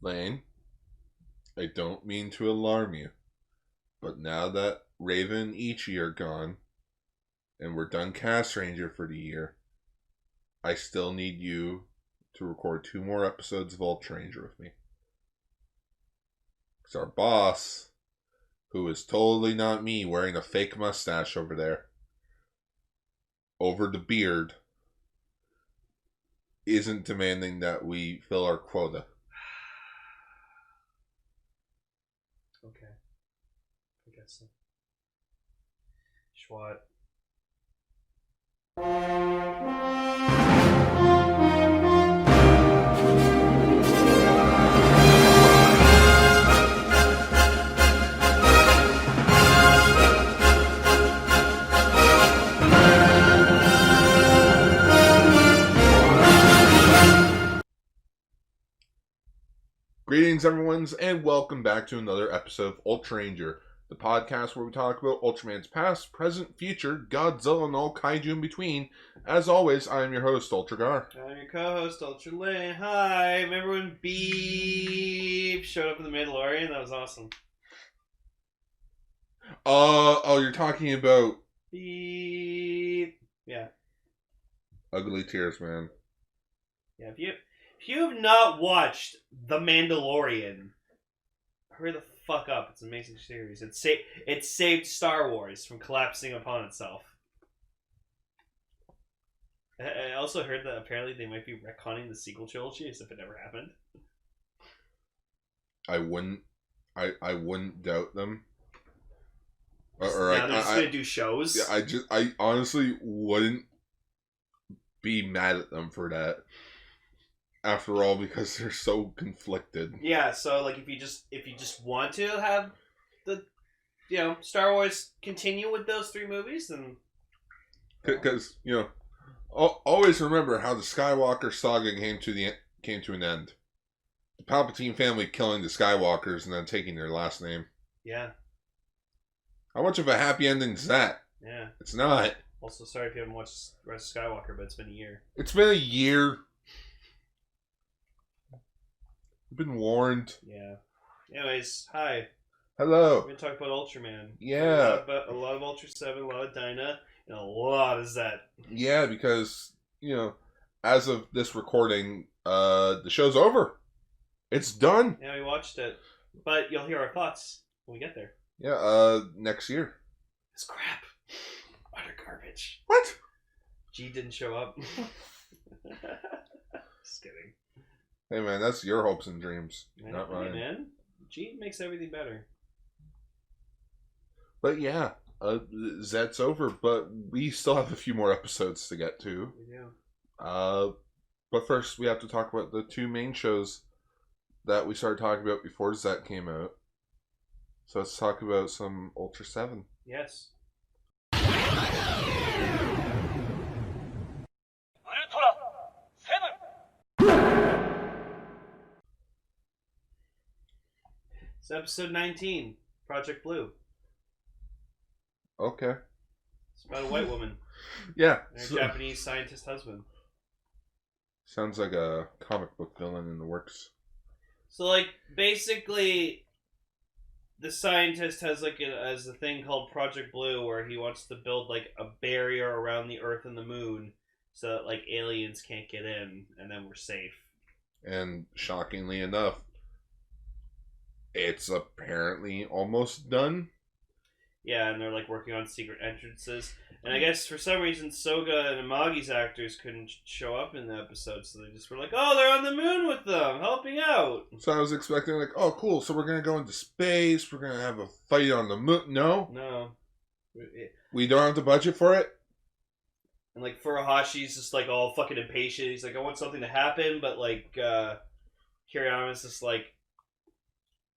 Lane, I don't mean to alarm you, but now that Raven and Ichi are gone, and we're done Castranger for the year, I still need you to record 2 more episodes of Ultraranger with me. Because our boss, who is totally not me wearing a fake mustache over there, over the beard, isn't demanding that we fill our quota. Okay. I guess so. Schwat. Greetings, everyone, and welcome back to another episode of Ultraranger, the podcast where we talk about Ultraman's past, present, future, Godzilla, and all kaiju in between. As always, I am your host, Ultragar. I'm your co-host, Ultralane. Hi. Remember when Beep showed up in The Mandalorian? That was awesome. You're talking about Beep. Yeah. Ugly Tears, man. Yeah, if you have not watched The Mandalorian, hurry the fuck up. It's an amazing series. It saved Star Wars from collapsing upon itself. I also heard that apparently they might be retconning the sequel trilogy as if it never happened. I wouldn't doubt them. Now they're just gonna do shows. Yeah, I honestly wouldn't be mad at them for that. After all, because they're so conflicted. Yeah, so like if you just want to have the Star Wars continue with those 3 movies, then because always remember how the Skywalker saga came to an end. The Palpatine family killing the Skywalkers and then taking their last name. Yeah. How much of a happy ending is that? Yeah. It's not. Also, sorry if you haven't watched Rise of Skywalker, but it's been a year. It's been a year. I've been warned. Yeah. Anyways, hi. Hello. We're gonna talk about Ultraman. Yeah. A lot of Ultraseven, a lot of Dyna, and a lot of Zett. Yeah, because as of this recording, the show's over. It's done. Yeah, we watched it, but you'll hear our thoughts when we get there. Yeah. Next year. It's crap. Utter garbage. What? G didn't show up. Just kidding. Hey man, that's your hopes and dreams, not Hey, mine. man, G makes everything better. But yeah, Zett's over, but we still have a few more episodes to get to. We do. But first we have to talk about the 2 main shows that we started talking about before Zett came out. So let's talk about some Ultraseven. Yes. It's episode 19, Project Blue. Okay. It's about a white woman Yeah. and her Japanese scientist husband. Sounds like a comic book villain in the works. So, like, basically, the scientist has, like, a thing called Project Blue where he wants to build, like, a barrier around the Earth and the Moon so that, like, aliens can't get in, and then we're safe. And shockingly enough, it's apparently almost done. Yeah, and they're, like, working on secret entrances. And I guess for some reason, Soga and Amagi's actors couldn't show up in the episode, so they just were like, oh, they're on the moon with them, helping out. So I was expecting, like, oh, cool, so we're going to go into space, we're going to have a fight on the moon. No. No. We don't have the budget for it? And, like, Furuhashi's just, like, all fucking impatient. He's like, I want something to happen, but, like, Kiriyama's just like,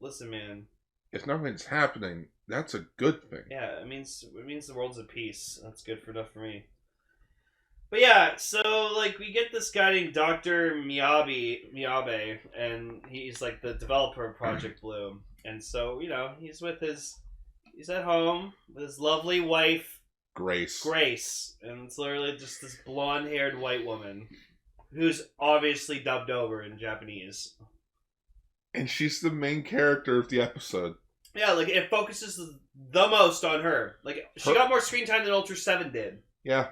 listen, man. If nothing's happening, that's a good thing. Yeah, it means the world's at peace. That's good enough for me. But yeah, so like we get this guy named Dr. Miyabe, and he's like the developer of Project Blue. And so, he's at home with his lovely wife, Grace. And it's literally just this blonde-haired white woman who's obviously dubbed over in Japanese. And she's the main character of the episode. Yeah, like, it focuses the most on her. Like, she got more screen time than Ultraseven did. Yeah.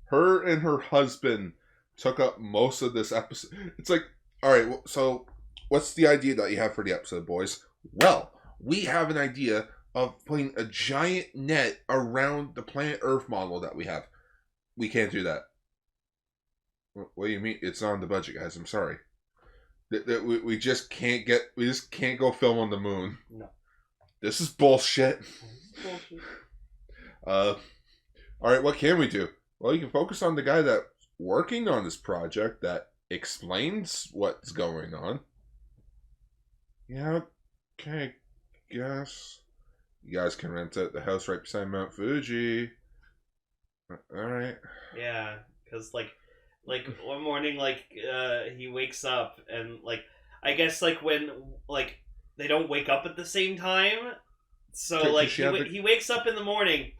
Her and her husband took up most of this episode. It's like, alright, so what's the idea that you have for the episode, boys? Well, we have an idea of putting a giant net around the planet Earth model that we have. We can't do that. What do you mean? It's not on the budget, guys. I'm sorry. We just can't go film on the moon. No. This is bullshit. Bullshit. Alright, what can we do? Well, you can focus on the guy that's working on this project that explains what's going on. Yeah, okay, guess. You guys can rent out the house right beside Mount Fuji. Alright. Yeah, because, like one morning, he wakes up and, like, I guess, like, when, like, they don't wake up at the same time. So, like, he wakes up in the morning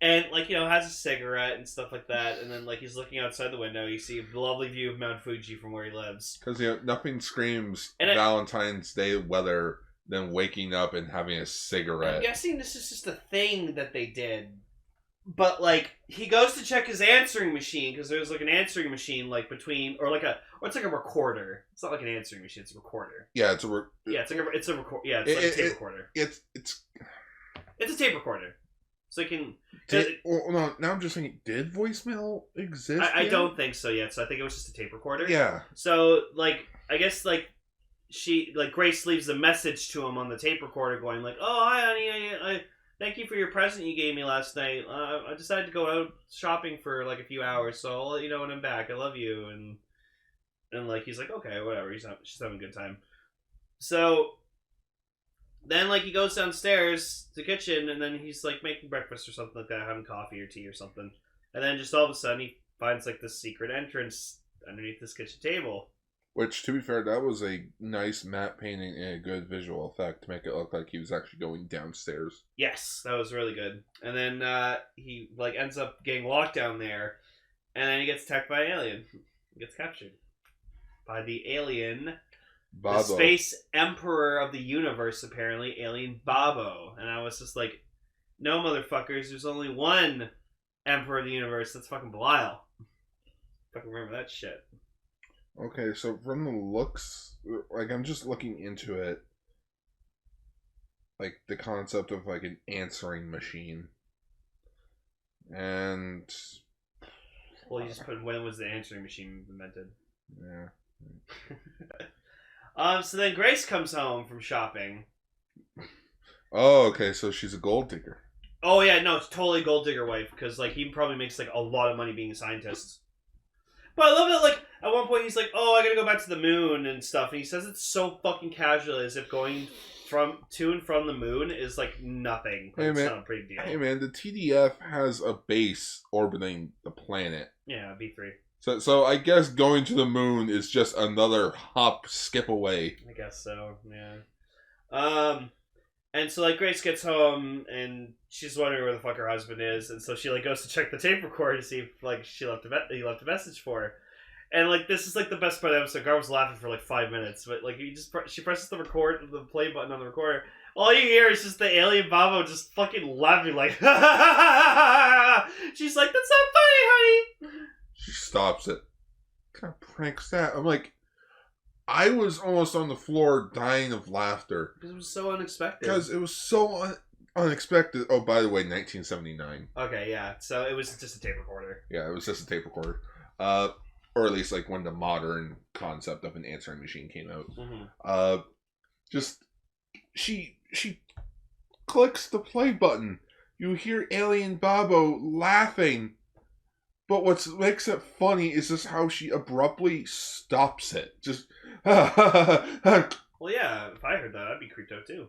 and, like, you know, has a cigarette and stuff like that. And then, like, he's looking outside the window. You see a lovely view of Mount Fuji from where he lives. Because, you know, nothing screams Valentine's Day weather than waking up and having a cigarette. I'm guessing this is just a thing that they did. But, like, he goes to check his answering machine, because there's, like, an answering machine, like, between, or it's like a recorder. It's not like an answering machine, it's a recorder. Yeah, it's a tape recorder. It's a tape recorder. So it can... no, now I'm just thinking, did voicemail exist I don't think so yet, so I think it was just a tape recorder. Yeah. So, like, I guess, like, Grace leaves a message to him on the tape recorder going, like, oh, hi, honey, I thank you for your present you gave me last night. I decided to go out shopping for, like, a few hours, so I'll let you know when I'm back. I love you. And like, he's like, okay, whatever. She's having a good time. So then, like, he goes downstairs to the kitchen, and then he's, like, making breakfast or something like that, having coffee or tea or something. And then just all of a sudden, he finds, like, this secret entrance underneath this kitchen table. Which, to be fair, that was a nice matte painting and a good visual effect to make it look like he was actually going downstairs. Yes, that was really good. And then he, like, ends up getting locked down there, and then he gets attacked by an alien. He gets captured by the alien, Babo. the space emperor of the universe, apparently, alien Babo. And I was just like, no, motherfuckers, there's only one emperor of the universe. That's fucking Belial. Fucking remember that shit. Okay, so from the looks, like, I'm just looking into it, like, the concept of, like, an answering machine. And... Well, you just put, when was the answering machine invented? Yeah. So then Grace comes home from shopping. Oh, okay, so she's a gold digger. Oh, yeah, no, it's totally gold digger wife, because, like, he probably makes, like, a lot of money being a scientist. But I love that, like, at one point he's like, oh, I gotta go back to the moon and stuff. And he says it's so fucking casual, as if going to and from the moon is, like, nothing. Hey, it's man. not a big deal. Hey, man, the TDF has a base orbiting the planet. Yeah, B3. So I guess going to the moon is just another hop, skip away. I guess so, yeah. And so, like, Grace gets home, and she's wondering where the fuck her husband is, and so she, like, goes to check the tape recorder to see if, like, he left a message for her. And, like, this is, like, the best part of the episode. Gar was laughing for, like, 5 minutes, but, like, she presses the play button on the recorder. All you hear is just the alien Babo just fucking laughing, like, she's like, that's not funny, honey! She stops it. What kind of prank's that? I'm like, I was almost on the floor dying of laughter. Because it was so unexpected. Because it was so unexpected. Oh, by the way, 1979. Okay, yeah. So it was just a tape recorder. Yeah, it was just a tape recorder. Or at least, like, when the modern concept of an answering machine came out. Mm-hmm. Just, she clicks the play button. You hear Alien Babo laughing. But what makes it funny is just how she abruptly stops it. Just, well, yeah, if I heard that, I'd be creeped out too.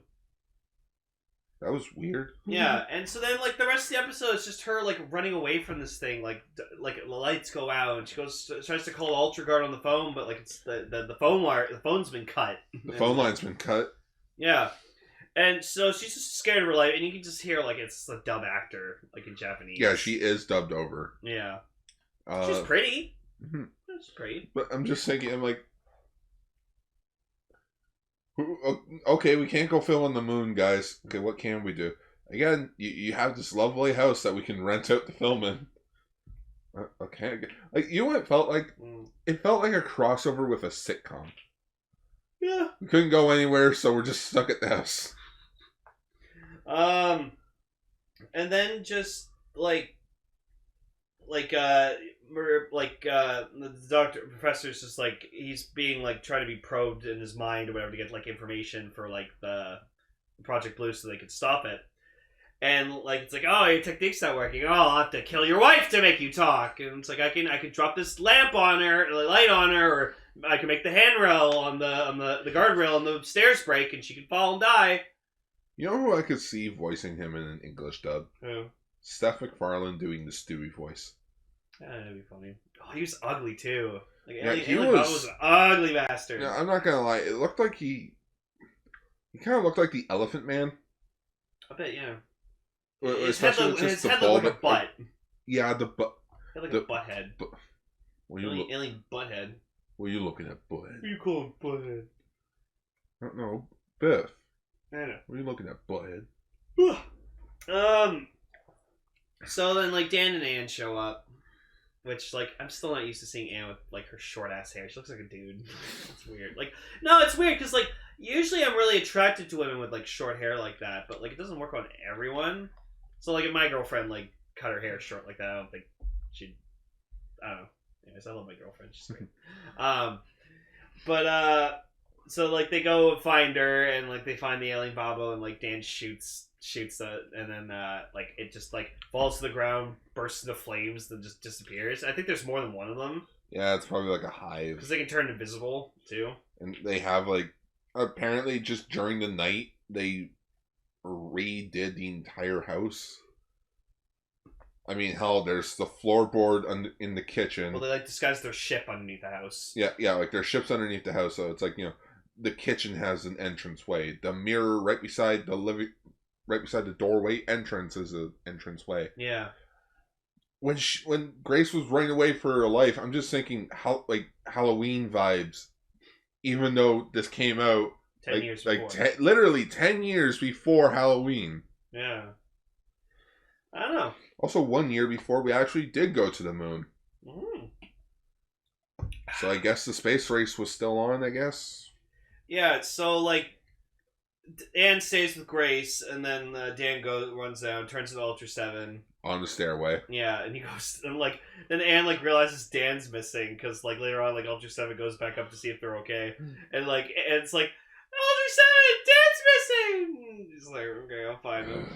That was weird. Yeah, and so then, like, the rest of the episode is just her, like, running away from this thing. Like the lights go out, and she tries to call UltraGuard on the phone, but, like, it's the phone wire, the phone's been cut. The phone line's been cut. Yeah. And so she's just scared of her life, and you can just hear, like, it's a dub actor, like, in Japanese. Yeah, she is dubbed over. Yeah. She's pretty. Mm-hmm. She's pretty. But I'm just thinking, I'm like, Okay, we can't go film on the moon, guys. Okay, what can we do? Again, you have this lovely house that we can rent out to film in. Okay, like you know what it felt like? It felt like a crossover with a sitcom. Yeah. We couldn't go anywhere, so we're just stuck at the house. And then just the professor's just like he's being like trying to be probed in his mind or whatever to get like information for like the Project Blue so they could stop it. And like it's like, oh, your technique's not working. Oh, I'll have to kill your wife to make you talk. And it's like I can drop this lamp on her, the light on her, or I can make the handrail on the guardrail and the stairs break, and she can fall and die. You know who I could see voicing him in an English dub? Who? Steph MacFarlane doing the Stewie voice. Yeah, that'd be funny. Oh, he was ugly too. Like Yeah, Alien Bob was an ugly bastard. Yeah, I'm not gonna lie. It looked like he kind of looked like the Elephant Man. I bet, yeah. His head looked like a butt. Yeah, the butt. He had like a butt head. Alien butt head. What are you looking at, butthead? What do you call him, butthead? I don't know, Biff. I know. What are you looking at, butthead? So then, like, Dan and Anne show up, which, like, I'm still not used to seeing Anne with, like, her short-ass hair. She looks like a dude. It's weird. Like, no, it's weird, because, like, usually I'm really attracted to women with, like, short hair like that, but, like, it doesn't work on everyone. So, like, if my girlfriend, like, cut her hair short like that, I don't think she'd... I don't know. Anyways, I love my girlfriend. She's great. So, like, they go find her, and, like, they find the alien Babo, and, like, Dan shoots it, and then, like, it just, like, falls to the ground, bursts into flames, then just disappears. I think there's more than one of them. Yeah, it's probably like a hive. Because they can turn invisible, too. And they have, like, apparently just during the night, they redid the entire house. I mean, hell, there's the floorboard in the kitchen. Well, they, like, disguise their ship underneath the house. Yeah, like, their ship's underneath the house, so it's like, you know, the kitchen has an entranceway. The mirror right beside the doorway entrance is an entranceway. Yeah. When Grace was running away for her life, I'm just thinking, how, like, Halloween vibes, even though this came out 10 years before. Literally 10 years before Halloween. Yeah. I don't know. Also, 1 year before we actually did go to the moon. Mm. So I guess the space race was still on, I guess. Yeah, so, like, Anne stays with Grace, and then Dan runs down, turns into Ultraseven. On the stairway. Yeah, and he goes, and, like, then Anne, like, realizes Dan's missing, because, like, later on, like, Ultraseven goes back up to see if they're okay. And, like, it's like, Ultraseven, Dan's missing! He's like, okay, I'll find him.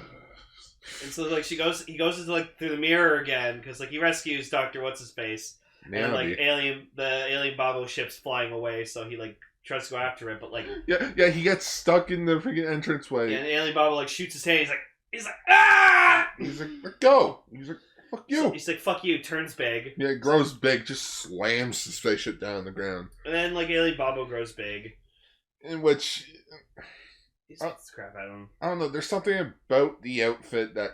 And so, like, he goes into, like, through the mirror again, because, like, he rescues Dr. What's-His-Face. And, like, the alien Babo ship's flying away, so he, like, tries to go after it, but, like... Yeah, he gets stuck in the freaking entranceway. Yeah, and the alien Babo, like, shoots his hand, he's like, ah! He's like, let go! He's like, fuck you! So he's like, fuck you, turns big. Yeah, it grows big, just slams the spaceship down on the ground. And then, like, alien Babo grows big. In which... He spits crap at him. I don't know, there's something about the outfit that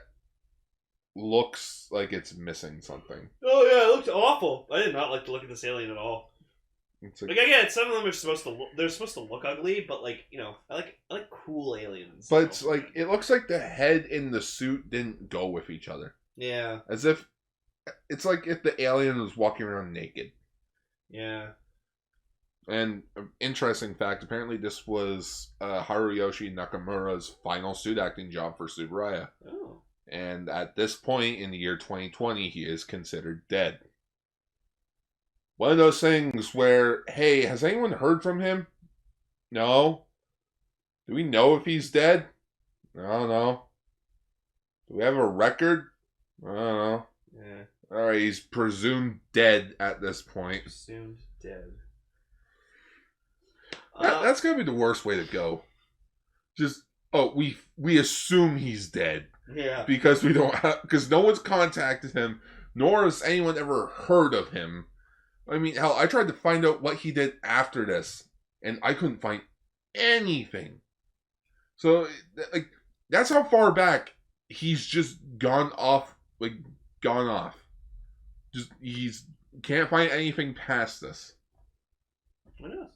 looks like it's missing something. Oh yeah, it looked awful. I did not like the look of this alien at all. It's like again, some of them are supposed to look ugly, but like, you know, I like cool aliens. But it's like it looks like the head and the suit didn't go with each other. Yeah. As if it's like if the alien was walking around naked. Yeah. And interesting fact, apparently this was Haruyoshi Nakamura's final suit acting job for Subaraya. Oh. And at this point in the year 2020, he is considered dead. One of those things where, hey, has anyone heard from him? No. Do we know if he's dead? I don't know. Do we have a record? I don't know. Yeah. Alright, he's presumed dead at this point. Presumed dead. That's gotta be the worst way to go. Just, we assume he's dead. Yeah. Because because no one's contacted him, nor has anyone ever heard of him. I mean, hell, I tried to find out what he did after this, and I couldn't find anything. So, like, that's how far back he's just gone off. Just, can't find anything past this. Who knows?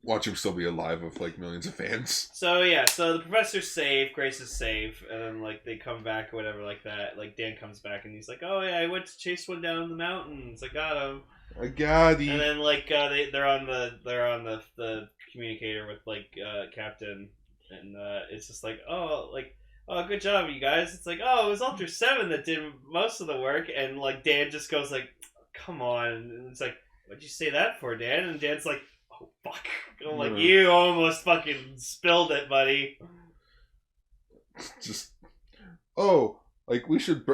Watch him still be alive with like millions of fans. So yeah, so the professor's safe, Grace is safe, and then like they come back or whatever like that. Like Dan comes back and he's like, "Oh yeah, I went to chase one down the mountains. I got him." I got him. And then like they're on the communicator with like Captain, and it's just like, oh good job you guys. It's like, oh, it was Ultraseven that did most of the work, and like Dan just goes like, come on, and it's like, what'd you say that for, Dan? And Dan's like, oh fuck. I'm like, you almost fucking spilled it, buddy. Just like we should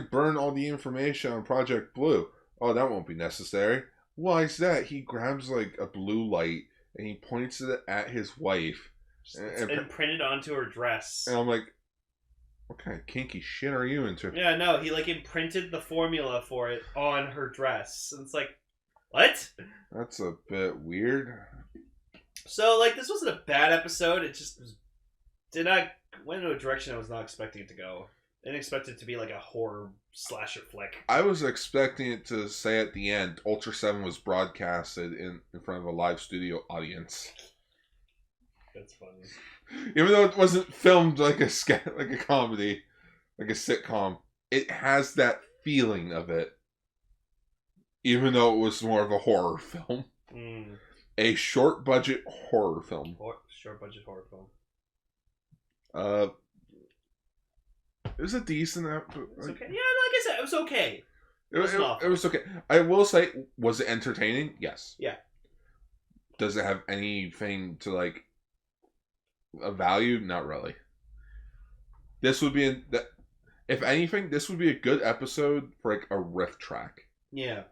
burn all the information on Project Blue. Oh, that won't be necessary. Why is that? He grabs like a blue light and he points it at his wife and printed onto her dress. And I'm like, what kind of kinky shit are you into? Yeah, no, he like imprinted the formula for it on her dress. And it's like, what? That's a bit weird. So like, this wasn't a bad episode. It just went in a direction I was not expecting it to go. I didn't expect it to be like a horror slasher flick. I was expecting it to say at the end, Ultraseven was broadcasted in front of a live studio audience. That's funny. Even though it wasn't filmed like a comedy, like a sitcom, it has that feeling of it. Even though it was more of a horror film. Mm. A short budget horror film. Short budget horror film. It was a decent episode. It's okay. Yeah, like I said, it was okay. It was okay. I will say, was it entertaining? Yes. Yeah. Does it have anything to like a value? Not really. This would be if anything, this would be a good episode for like a riff track. Yeah.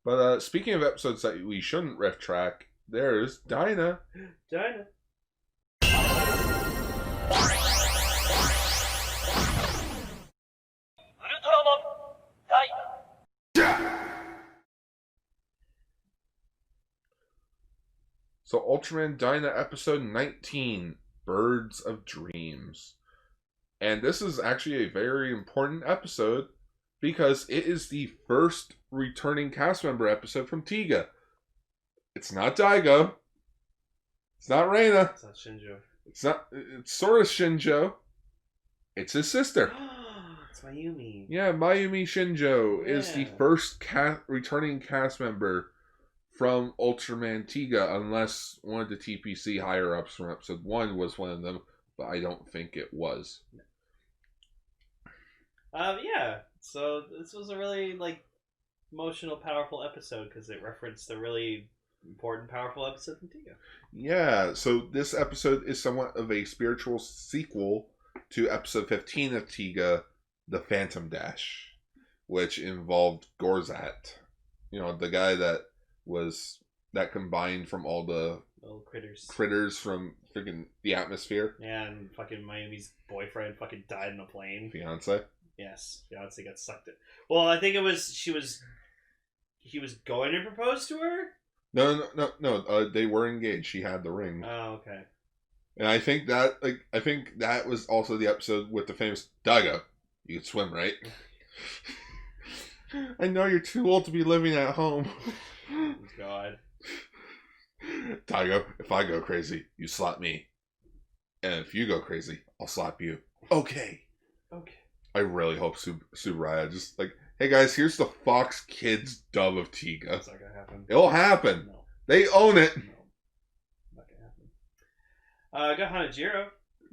But speaking of episodes that we shouldn't riff track, there's Dyna. Dyna. So Ultraman Dyna episode 19, Birds of Dreams. And this is actually a very important episode because it is the first returning cast member episode from Tiga. It's not Daigo. It's not Reina. It's not Shinjo. It's sort of Shinjo. It's his sister. It's Mayumi. Yeah, Mayumi Shinjo is the first returning cast member from Ultraman Tiga, unless one of the TPC higher-ups from episode 1 was one of them, but I don't think it was. Yeah, so this was a really, like, emotional, powerful episode, because it referenced a really important, powerful episode from Tiga. Yeah, so this episode is somewhat of a spiritual sequel to episode 15 of Tiga, The Phantom Dash, which involved Gorzat. You know, the guy that combined from all the little critters from freaking the atmosphere. Yeah, and fucking Mayumi's boyfriend fucking died in a plane. Fiance? Yes, fiance got sucked in. Well, I think he was going to propose to her? No. They were engaged. She had the ring. Oh, okay. And I think that was also the episode with the famous Daigo. You can swim, right? I know you're too old to be living at home. God. Daigo, if I go crazy, you slap me. And if you go crazy, I'll slap you. Okay. I really hope Subaraya just like, hey guys, here's the Fox Kids dub of Tiga. That's not gonna happen. It'll happen. No. They own it. No. Not gonna happen. I got Hanajiro.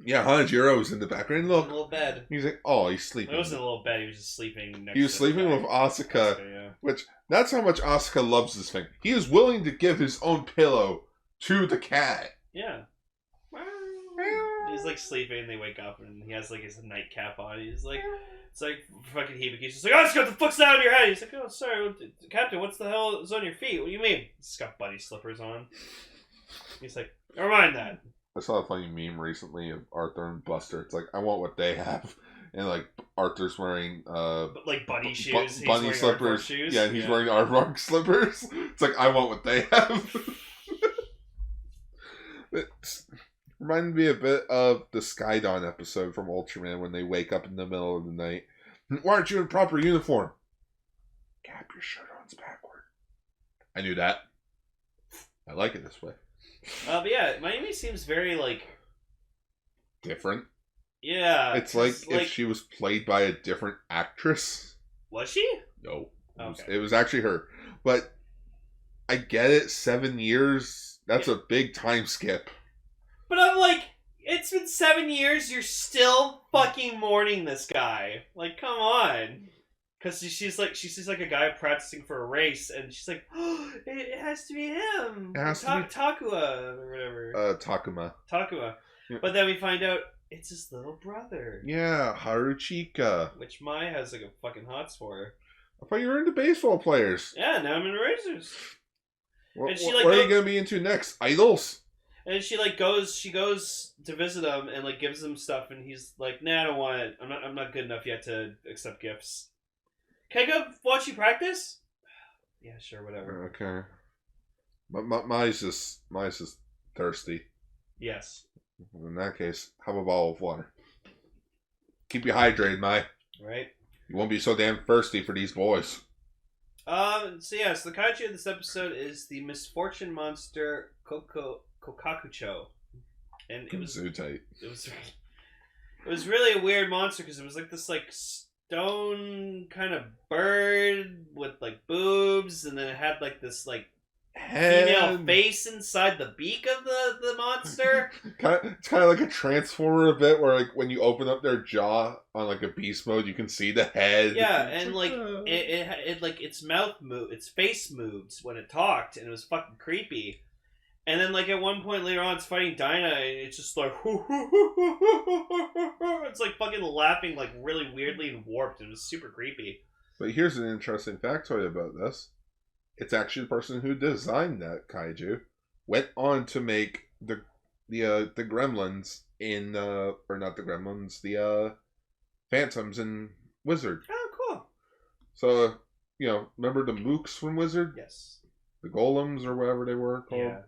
Yeah, Hanajiro was in the background. Look. In a little bed. He's like, oh, he's sleeping. It wasn't a little bed, he was just sleeping next He was to sleeping with Asuka, yeah. Which, that's how much Asuka loves this thing. He is willing to give his own pillow to the cat. Yeah. He's like sleeping, and they wake up, and he has like his nightcap on. He's like, it's like fucking Hibiki's just like, oh, it's got the fuck's out of your head. He's like, oh, sorry, Captain, what's the hell is on your feet? What do you mean? He's got bunny slippers on. He's like, never mind that. I saw a funny meme recently of Arthur and Buster. It's like, I want what they have. And like Arthur's wearing like bunny shoes, bunny slippers. Shoes. Yeah, and he's wearing aardvark slippers. It's like, I want what they have. It reminded me a bit of the Skydawn episode from Ultraman when they wake up in the middle of the night. Why aren't you in proper uniform? Cap your shirt on's backward. I knew that. I like it this way. But yeah, Miami seems very like Different. yeah. It's like if she was played by a different actress. Was she? No. Okay. It was actually her. But I get it, 7 years. That's a big time skip. But I'm like, it's been 7 years. You're still fucking mourning this guy. Like, come on. Because she's like, she sees like a guy practicing for a race, and she's like, oh, it has to be him. It has to be Takua or whatever. Takuma. Takuma. Yeah. But then we find out it's his little brother. Yeah, Haruchika. Which Mai has like a fucking hots for. I thought you were into baseball players. Yeah, now I'm in racers. What are you gonna be into next? Idols? And she goes to visit him and like gives him stuff, and he's like, "Nah, I don't want it. I'm not good enough yet to accept gifts. Can I go watch you practice?" Yeah, sure, whatever. Okay. But Mai's just thirsty. Yes. In that case, have a bottle of water. Keep you hydrated, Mai. Right. You won't be so damn thirsty for these boys. So the kaiju of this episode is the misfortune monster Kokakucho, and it was tight. It was really a weird monster because it was like this like stone kind of bird with like boobs, and then it had like this like female face inside the beak of the monster. It's kind of like a Transformer a bit, where like when you open up their jaw on like a beast mode, you can see the head. Yeah, and like it like its face moved when it talked, and it was fucking creepy. And then like at one point later on, it's fighting Dyna, and it's just like it's like fucking laughing like really weirdly and warped. It was super creepy. But here's an interesting factoid about this. It's actually the person who designed that kaiju went on to make the gremlins in or not the gremlins, the phantoms in Wizard. Oh, cool. So remember the mooks from Wizard? Yes. The golems or whatever they were called. Yeah.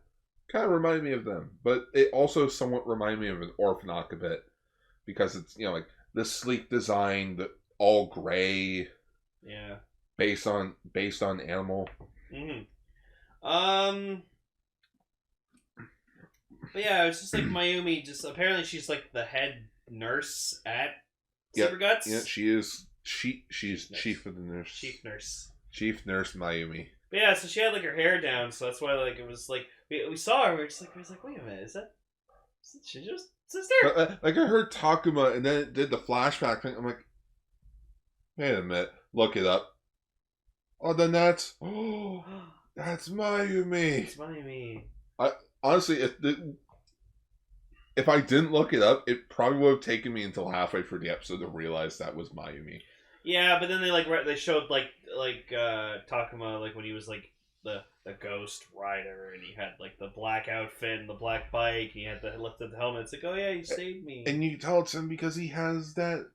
Kind of reminded me of them, but it also somewhat reminded me of an Orphanok a bit because it's like the sleek design, the all gray. Yeah. Based on animal. Mm-hmm. But yeah, it's just like Mayumi. Just apparently she's like the head nurse at Super Guts. Yeah, she is. She's nurse. Chief of the nurse. Chief nurse. Chief nurse Mayumi. But yeah, so she had like her hair down, so that's why like it was like we saw her. We was like, wait a minute, is that Shinjo's sister? But, like I heard Takuma, and then it did the flashback thing. I'm like, wait a minute, look it up. Oh, then that's Mayumi. It's Mayumi. Honestly, if I didn't look it up, it probably would have taken me until halfway through the episode to realize that was Mayumi. Yeah, but then they showed like Takuma like when he was like the ghost rider, and he had like the black outfit and the black bike, and he had the lifted helmet. It's like, oh yeah, you saved me. And you tell it's him because he has that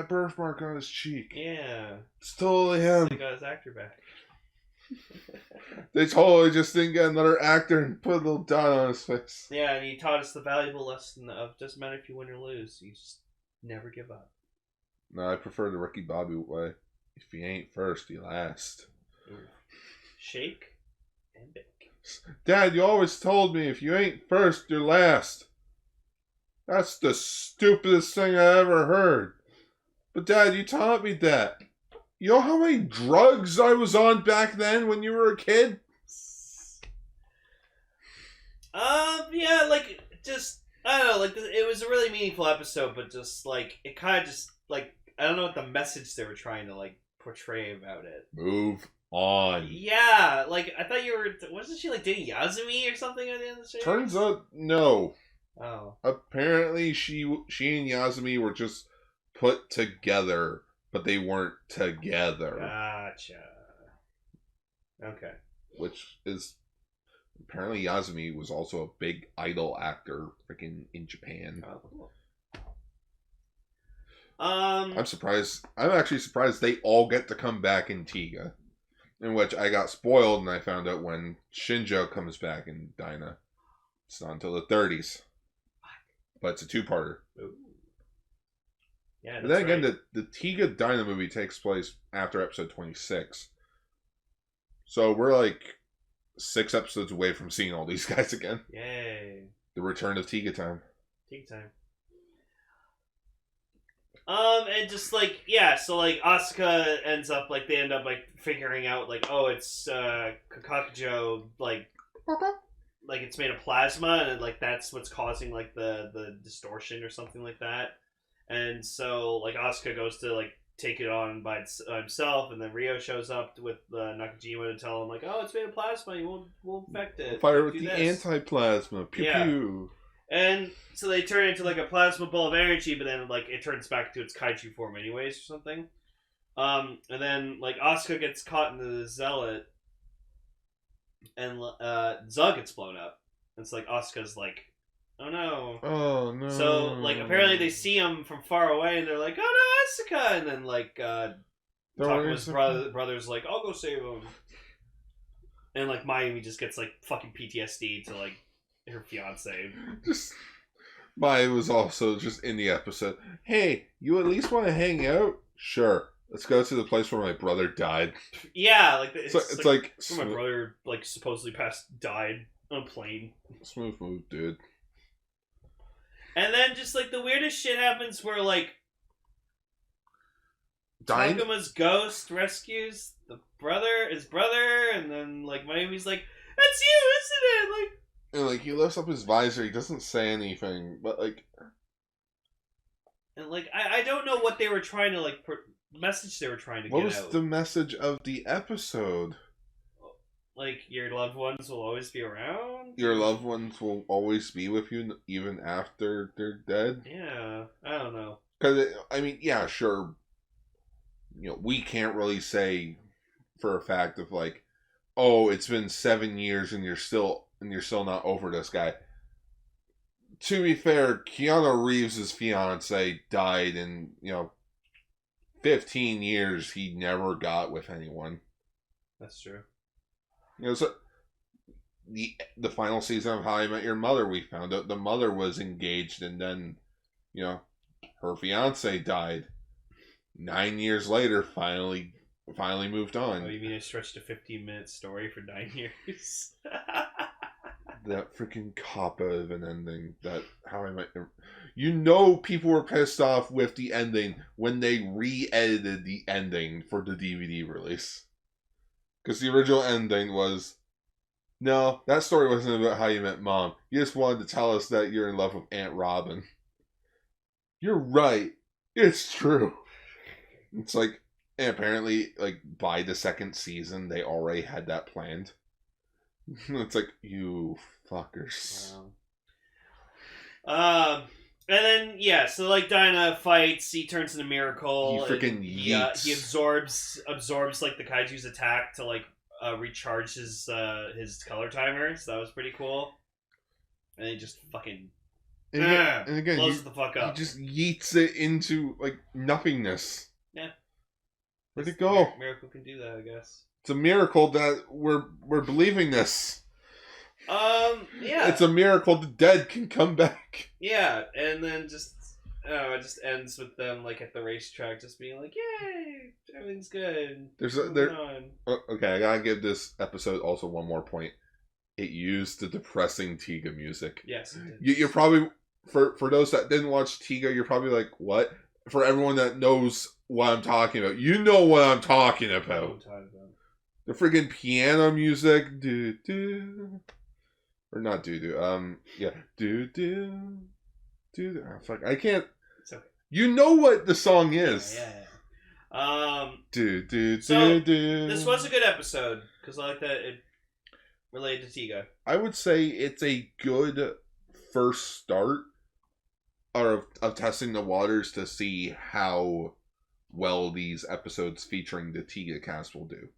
birthmark on his cheek. Yeah, it's totally him. He got his actor back. They totally just didn't get another actor and put a little dot on his face. Yeah, and he taught us the valuable lesson of doesn't matter if you win or lose, you just never give up. No, I prefer the Ricky Bobby way. If you ain't first, you last. Ooh. Shake and bake. Dad, you always told me if you ain't first, you're last. That's the stupidest thing I ever heard. But Dad, you taught me that. You know how many drugs I was on back then when you were a kid? Yeah, like, just, I don't know, like, it was a really meaningful episode, but just, like, it kind of just, like, I don't know what the message they were trying to, like, portray about it. Move on. Yeah, like, I thought wasn't she, like, dating Yazumi or something at the end of the show? Turns out, no. Oh. Apparently, she and Yazumi were just put together, but they weren't together. Gotcha. Okay. Which is... Apparently Yazumi was also a big idol actor freaking in Japan. Oh, cool. I'm surprised. I'm actually surprised they all get to come back in Tiga. In which I got spoiled and I found out when Shinjo comes back in Dyna. It's not until the 30s. But it's a two-parter. Ooh. Yeah, but then again, the Tiga Dyna movie takes place after episode 26. So we're like 6 episodes away from seeing all these guys again. Yay. The return of Tiga time. Tiga time. And just like, yeah, so like Asuka ends up like, they end up like figuring out like, oh, it's Kakakujo, like it's made of plasma, and like that's what's causing like the distortion or something like that. And so like Asuka goes to like take it on by himself, and then Rio shows up with Nakajima to tell him like, oh, it's made of plasma, you won't affect it. Fire with the anti-plasma. Pew pew. And so they turn into like a plasma ball of energy, but then like it turns back to its kaiju form anyways or something. And then like Asuka gets caught in the zealot, and Zug gets blown up. It's like Asuka's like, oh no. Oh no. So like apparently they see him from far away, and they're like, oh no, Asuka, and then like Takuma's brother's like, I'll go save him. And like Mayumi just gets like fucking PTSD to like her fiance. Just Maya was also just in the episode. Hey, you at least want to hang out? Sure. Let's go to the place where my brother died. Yeah, like it's like where my brother like supposedly died on a plane. Smooth move, dude. And then just like the weirdest shit happens where like Takuma's ghost rescues his brother, and then like Mayumi's like, that's you, isn't it? Like, and like he lifts up his visor, he doesn't say anything, but like, and like I don't know what they were trying to like message they were trying to get out. What was the message of the episode? Like, your loved ones will always be around? Your loved ones will always be with you even after they're dead? Yeah, I don't know. Because, I mean, yeah, sure. You know, we can't really say for a fact of like, oh, it's been 7 years and you're still not over this guy. To be fair, Keanu Reeves' fiance died in, 15 years he never got with anyone. That's true. So the final season of How I Met Your Mother, we found out the mother was engaged, and then, her fiance died. 9 years later, finally moved on. Oh, you mean it stretched a 15-minute story for 9 years? That freaking coppa of an ending. That How I Met people were pissed off with the ending when they re-edited the ending for the DVD release. Because the original ending was, no, that story wasn't about how you met Mom. You just wanted to tell us that you're in love with Aunt Robin. You're right. It's true. It's like, and apparently, like, by the second season, they already had that planned. It's like, you fuckers. Wow. And then, yeah, so, like, Dyna fights, he turns into Miracle. He freaking yeets. He absorbs, like, the Kaiju's attack to, like, recharge his color timer, so that was pretty cool. And he just fucking and again, blows it the fuck up. He just yeets it into, like, nothingness. Yeah. Where'd it go? Miracle can do that, I guess. It's a miracle that we're believing this. Yeah. It's a miracle the dead can come back. Yeah, and then it just ends with them like at the racetrack, just being like, "Yay, everything's good." Okay, I gotta give this episode also one more point. It used the depressing Tiga music. Yes, it did. You're probably for those that didn't watch Tiga, you're probably like, "What?" For everyone that knows what I'm talking about, you know what I'm talking about. The friggin' piano music, do do. Or not do. Yeah. Do. Oh, fuck. I can't. It's okay. You know what the song is. Yeah. Do. This was a good episode because I like that it related to Tiga. I would say it's a good first start of testing the waters to see how well these episodes featuring the Tiga cast will do.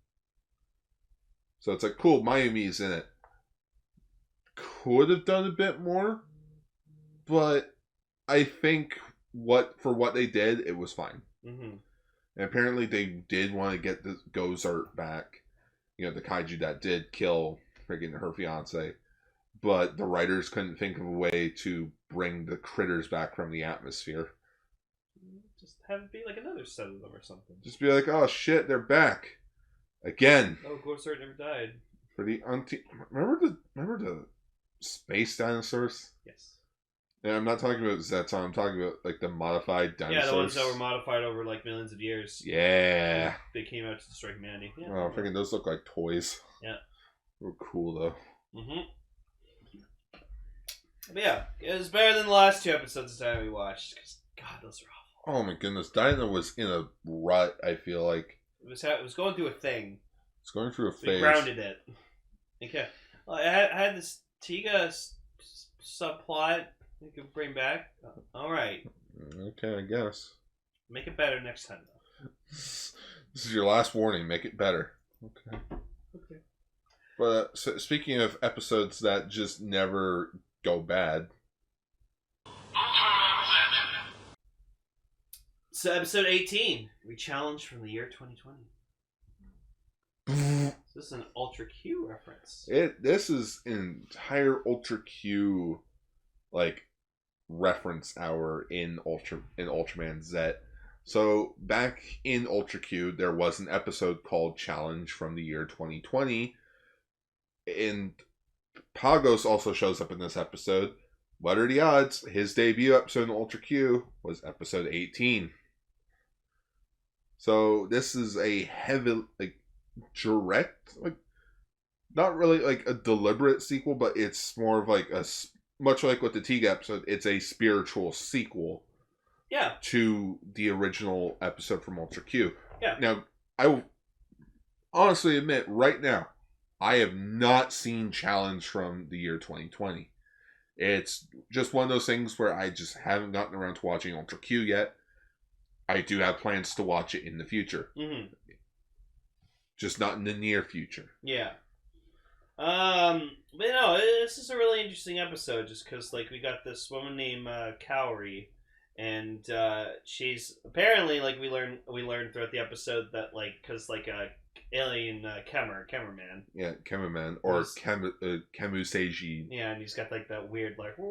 So it's like, cool, Mayumi's in it. Could have done a bit more, but I think for what they did, it was fine. Mm-hmm. And apparently they did want to get the Gozart back, the kaiju that did kill friggin' her fiance, but the writers couldn't think of a way to bring the critters back from the atmosphere. Just have it be like another set of them or something. Just be like, oh shit, they're back again. Oh, Gozart never died. For the remember the space dinosaurs? Yes. And I'm not talking about Zett. I'm talking about like the modified dinosaurs. Yeah, the ones that were modified over like millions of years. Yeah. They came out to destroy humanity. Yeah. Oh, freaking those look like toys. Yeah. They were cool though. But yeah, it was better than the last 2 episodes of Dyna we watched. Because, God, those were awful. Oh my goodness. Dyna was in a rut, I feel like. It was going through a thing. It's going through a phase. They grounded it. Okay. Well, I had this Tiga subplot you could bring back. Alright. Okay, I guess. Make it better next time, though. This is your last warning. Make it better. Okay. But so, speaking of episodes that just never go bad. So episode 18, Re-Challenge from the year 2020. This is an Ultra Q reference. This is an entire Ultra Q like reference hour in Ultraman Z. So back in Ultra Q, there was an episode called Challenge from the year 2020, and Pagos also shows up in this episode. What are the odds? His debut episode in Ultra Q was episode 18. So this is a heavy, like, direct, like, not really like a deliberate sequel, but it's more of like much like with the Tiga episode, it's a spiritual sequel. Yeah. To the original episode from Ultra Q. Yeah. Now, I will honestly admit, right now, I have not seen Challenge from the year 2020. It's just one of those things where I just haven't gotten around to watching Ultra Q yet. I do have plans to watch it in the future. Mm-hmm. Just not in the near future. Yeah. But no, this is a really interesting episode just because, like, we got this woman named Kaori, and she's apparently, like, we learn throughout the episode that, like, because, like, alien Cameraman. Yeah, Cameraman, or Camu Seiji. Yeah, and he's got, like, that weird, like... He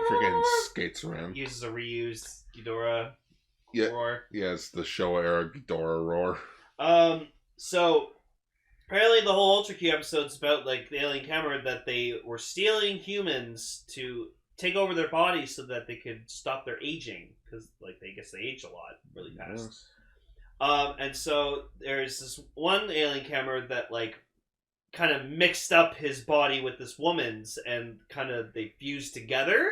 freaking skates around. He uses a reused Ghidorah roar. Yeah, it's the Showa era Ghidorah roar. So... Apparently the whole Ultra Q episode's about, like, the alien camera that they were stealing humans to take over their bodies so that they could stop their aging. Because, like, I guess they age a lot really fast. Yes. And so there's this one alien camera that, like, kind of mixed up his body with this woman's and kind of they fused together.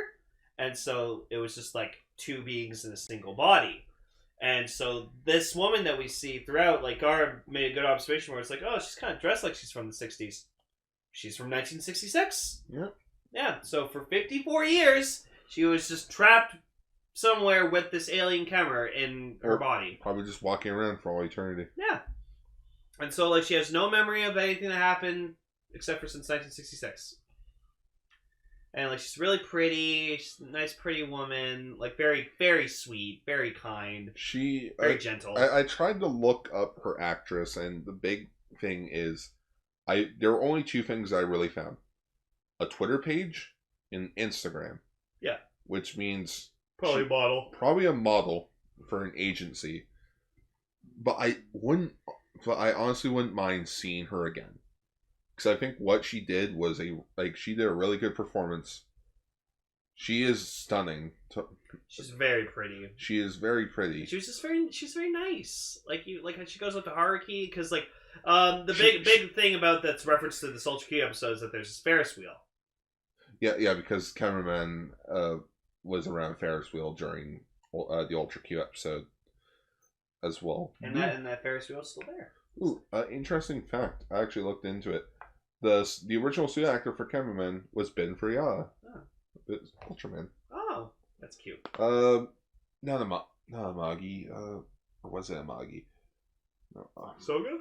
And so it was just, like, 2 beings in a single body. And so this woman that we see throughout, like, Gar made a good observation where it's like, oh, she's kind of dressed like she's from the 60s. She's from 1966. Yep. Yeah, so for 54 years, she was just trapped somewhere with this alien camera in her body. Probably just walking around for all eternity. Yeah. And so, like, she has no memory of anything that happened except for since 1966. And, like, she's really pretty. She's a nice, pretty woman. Like, very, very sweet. Very kind. Very gentle. I tried to look up her actress, and the big thing is, there were only 2 things I really found. A Twitter page and Instagram. Yeah. Which means... Probably a model. Probably a model for an agency. But I honestly wouldn't mind seeing her again. Because I think what she did was she did a really good performance. She is stunning. She's very pretty. She is very pretty. She's very nice. Like she goes up to Haruki because the big thing about that's reference to this Ultra Q episode is that there's this Ferris wheel. Yeah, because Cameraman was around Ferris wheel during the Ultra Q episode as well. And that Ferris wheel is still there. Ooh, interesting fact. I actually looked into it. The original suit actor for Cameraman was Ben Furiata. Oh. It's Ultraman. Oh, that's cute. Not Amagi. Or was it Amagi? No. Soga?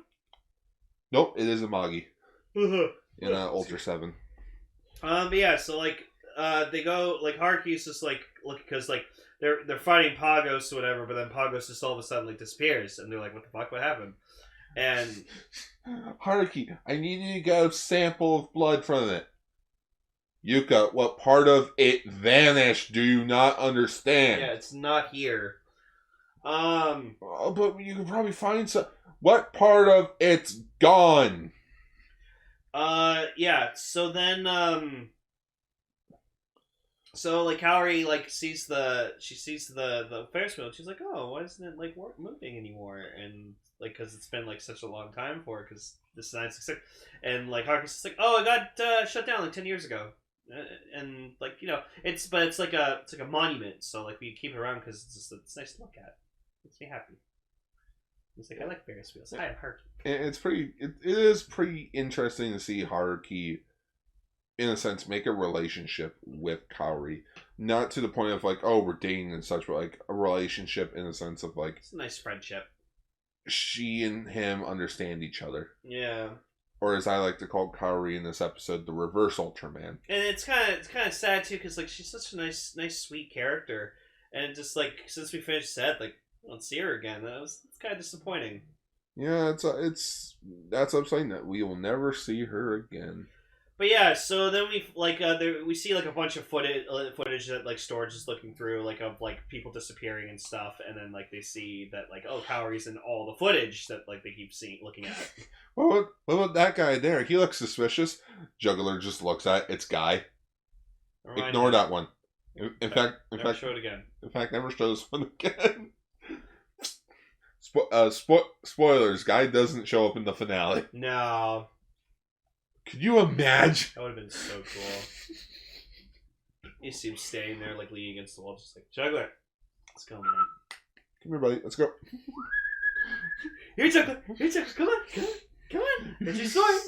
Nope, it is Amagi. In In Ultraseven. But yeah, so like they go like Haruki's just like look because like they're fighting Pagos or whatever, but then Pagos just all of a sudden like disappears, and they're like, "What the fuck? What happened?" And Haruki, I need you to get a sample of blood from it. Yuka, what part of it vanished do you not understand? yeah, it's not here. But you could probably find some. What part of it's gone? Yeah. So then, so like Kaori like sees the Ferris wheel. And she's like, oh, why isn't it like moving anymore? And like, cause it's been like such a long time for it, cause this is 966, and like Haruka's just like, oh, it got shut down like 10 years ago. And like it's like a monument, so like we keep it around because it's nice to look at. Makes me happy. It's like I like Ferris wheels. I have Haruki. It is pretty interesting to see Haruki, in a sense, make a relationship with Kaori. Not to the point of like, oh, we're dating and such, but like a relationship in a sense of like it's a nice friendship. She and him understand each other. Yeah. Or as I like to call Kaori in this episode, the reverse Ultraman. And it's kind of sad too, because like she's such a nice, sweet character, and just like since we finished Zett, like I don't see her again. It's kind of disappointing. Yeah, that's upsetting that we will never see her again. But yeah, so then we see like a bunch of footage that like Storage is looking through, like of like people disappearing and stuff, and then like they see that like, oh, Kaori's in all the footage that like they keep looking at. What about that guy there? He looks suspicious. Juggler just looks at it's Guy. Ignore that one. In fact, show it again. In fact, never show this one again. Spoilers: Guy doesn't show up in the finale. No. Could you imagine? That would have been so cool. You see him staying there, like leaning against the wall, just like, Juggler, let's go, man. Come here, buddy. Let's go. Here, Juggler. Come on. Get your sword.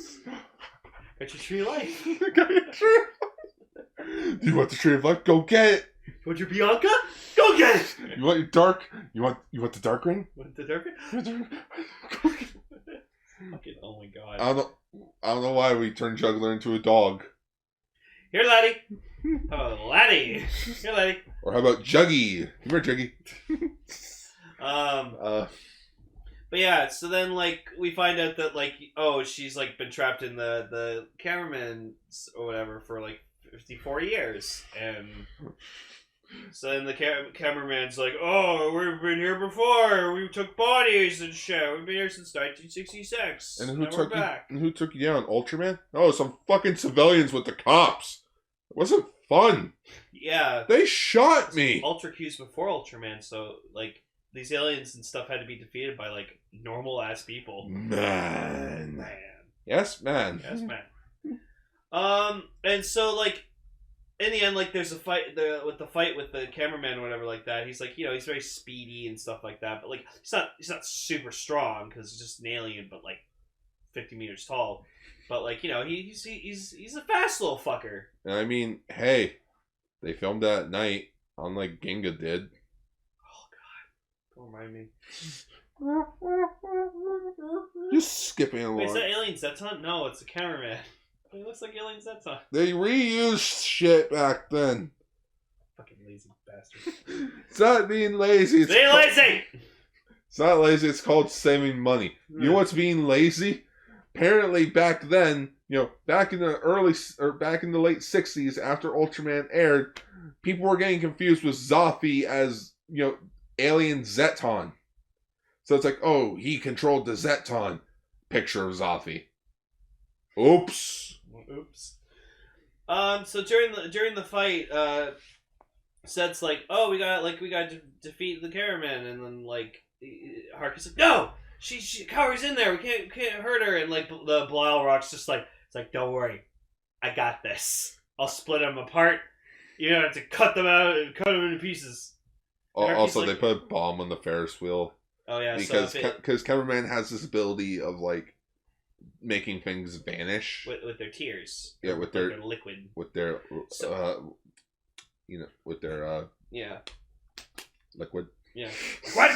Get your tree of life. Got your tree of life. Do you want the tree of life? Go get it. You want your Bianca? Go get it. You want your dark? You want the dark ring? Want the dark ring? Fucking, oh my god. I don't know why we turned Juggler into a dog. Here, laddie. Oh, laddie. Here, laddie. Or how about Juggy? Come here, Juggy. But yeah, so then like we find out that like, oh, she's like been trapped in the cameraman or whatever for like 54 years, and so then the cameraman's like, oh, we've been here before. We took bodies and shit. We've been here since 1966. And who took you down? Ultraman? Oh, some fucking civilians with the cops. It wasn't fun. Yeah. They shot me. Ultra Q's before Ultraman, so like these aliens and stuff had to be defeated by like normal ass people. Man. Yes, man. Yes, man. And so like in the end, like there's a fight with the cameraman or whatever like that. He's like, he's very speedy and stuff like that, but like he's not super strong because he's just an alien, but like 50 meters tall. But like he's a fast little fucker. And I mean, hey, they filmed that at night, unlike Ginga did. Oh god, don't remind me. Just skipping along. Wait, is that Alien Zeton? No, it's a cameraman. It looks like Alien Zeton. They reused shit back then. Fucking lazy bastard. It's not being lazy. Lazy! It's not lazy. It's called saving money. You know what's being lazy? Apparently, back then, back in the late 60s, after Ultraman aired, people were getting confused with Zaffi as, Alien Zeton. So it's like, oh, he controlled the Zeton. Picture of Zaffi. Oops. So during the fight, Zett's like, oh, we got to defeat the cameraman, and then like Haruka's like, no, she Kaori's in there, we can't hurt her, and like the Belial Rock's just like, it's like, don't worry, I got this. I'll split them apart. You don't have to cut them out and cut them into pieces. Also, they put a bomb on the Ferris wheel. Oh yeah, because cameraman has this ability of like making things vanish with their tears. Yeah, with their liquid. With their yeah, liquid. Yeah. What?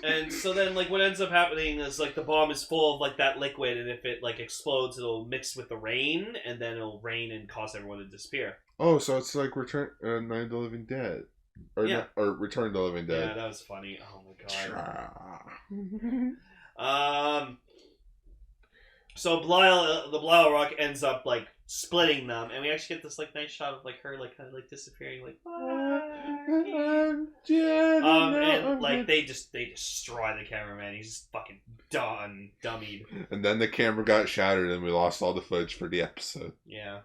And so then like what ends up happening is like the bomb is full of like that liquid, and if it like explodes, it'll mix with the rain, and then it'll rain and cause everyone to disappear. Oh, so it's like Night of the Living Dead. Or Return of the Living Dead. Yeah, that was funny. Oh my god. So the Belial Rock ends up like splitting them, and we actually get this like nice shot of like her like kind of like disappearing, like bye. And like they destroy the cameraman. He's fucking dummied. And then the camera got shattered, and we lost all the footage for the episode. Yeah.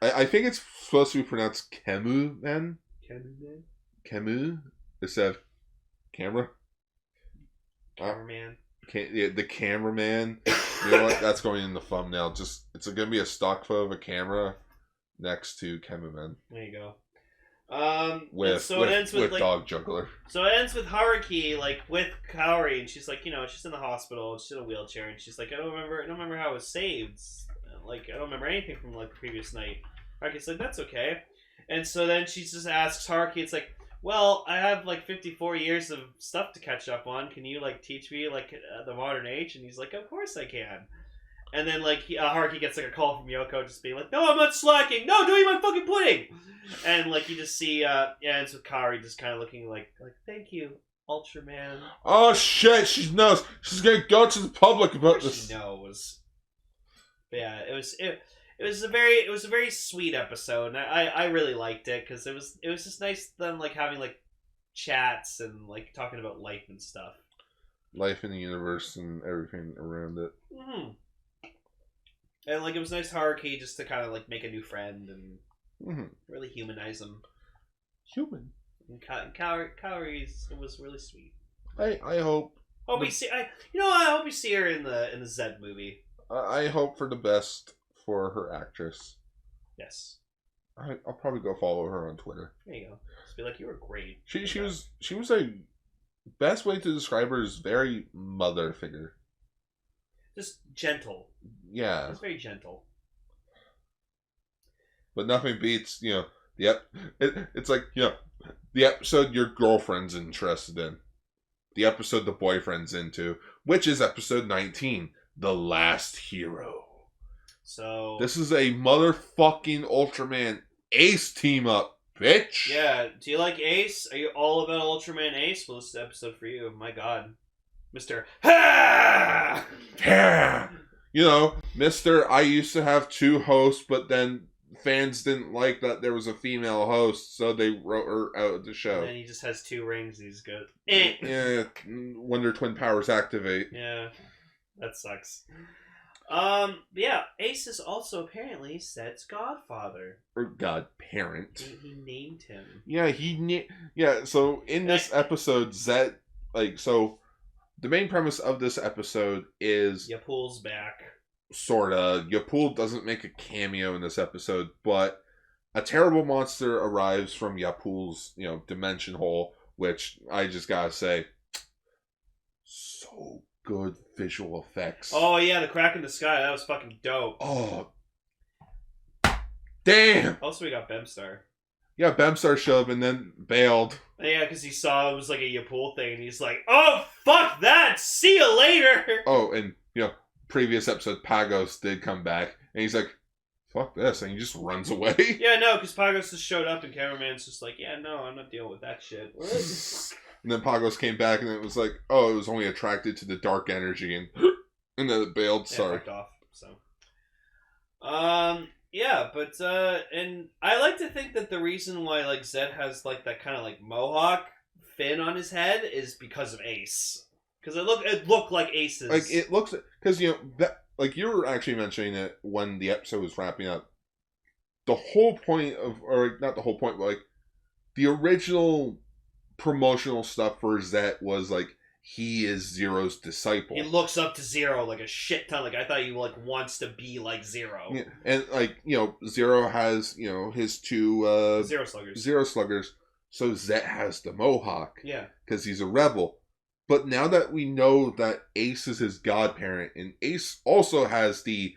I think it's supposed to be pronounced Kemu, man. Kemu instead of camera. Cameraman. The cameraman. You know what? That's going in the thumbnail. It's going to be a stock photo of a camera next to Cameraman. There you go. With like, dog juggler. So it ends with Haruki like with Kaori, and she's like, she's in the hospital, she's in a wheelchair, and she's like, I don't remember how I was saved. Like, I don't remember anything from like the previous night. Haruki's like, that's okay. And so then she just asks Haruki, it's like, well, I have like 54 years of stuff to catch up on. Can you like teach me like the modern age? And he's like, of course I can. And then like Haruki gets like a call from Yoko just being like, no, I'm not slacking. No, don't eat my fucking pudding. And like you just see, ends with Kaori just kind of looking like thank you, Ultraman. Oh shit, she knows. She's gonna go to the public about this. She knows. But yeah, it was a very sweet episode. And I really liked it because it was just nice them like having like chats and like talking about life and stuff. Life in the universe and everything around it. Mm-hmm. And like it was nice Haruki just to kind of like make a new friend and really humanize him. Human. And Kaori's it was really sweet. I hope. Oh, we see. I hope we see her in the Zett movie. I hope for the best for her actress. Yes. I'll probably go follow her on Twitter. There you go. Just be like, you were great. She was a best way to describe her is very mother figure. Just gentle. Yeah. It's very gentle. But nothing beats, it's like, the episode your girlfriend's interested in. The episode the boyfriend's into, which is episode 19, The Last Hero. So this is a motherfucking Ultraman Ace team up, bitch. Yeah, do you like Ace? Are you all about Ultraman Ace? Well, this is the episode for you. My God. Mr. Ha! Ha! Mr. I used to have two hosts, but then fans didn't like that there was a female host, so they wrote her out of the show. And then he just has two rings and he's good. Yeah, Wonder Twin powers activate. Yeah, that sucks. Yeah, Ace is also apparently Zett's godfather. Or godparent. He named him. Yeah, so in this episode, Zett, the main premise of this episode is Yapul's back. Sorta. Yapul doesn't make a cameo in this episode, but a terrible monster arrives from Yapul's, dimension hole, which I just gotta say, so good visual effects. Oh yeah, the crack in the sky, that was fucking dope. Oh. Damn! Also, we got Bemstar. Yeah, Bemstar showed up and then bailed. Yeah, because he saw it was like a Yapul thing, and he's like, oh, fuck that! See you later! Oh, and, previous episode, Pagos did come back, and he's like, fuck this, and he just runs away. Yeah, no, because Pagos just showed up, and Cameraman's just like, yeah, no, I'm not dealing with that shit. And then Pagos came back, and it was like, oh, it was only attracted to the dark energy, and then it bailed, sorry. Fucked off, so. Yeah, but, and I like to think that the reason why, like, Zedd has, like, that kind of, like, mohawk fin on his head is because of Ace. Because it looked like Ace's. Like, it looks, because, that, like, you were actually mentioning it when the episode was wrapping up. The whole point of, or not the whole point, but, like, the original promotional stuff for Zett was, like, he is Zero's disciple. He looks up to Zero like a shit ton. Like, I thought he, like, wants to be like Zero. Yeah. And, like, Zero has, his two, Zero Sluggers. Zero Sluggers. So Zett has the mohawk. Yeah. Because he's a rebel. But now that we know that Ace is his godparent, and Ace also has the,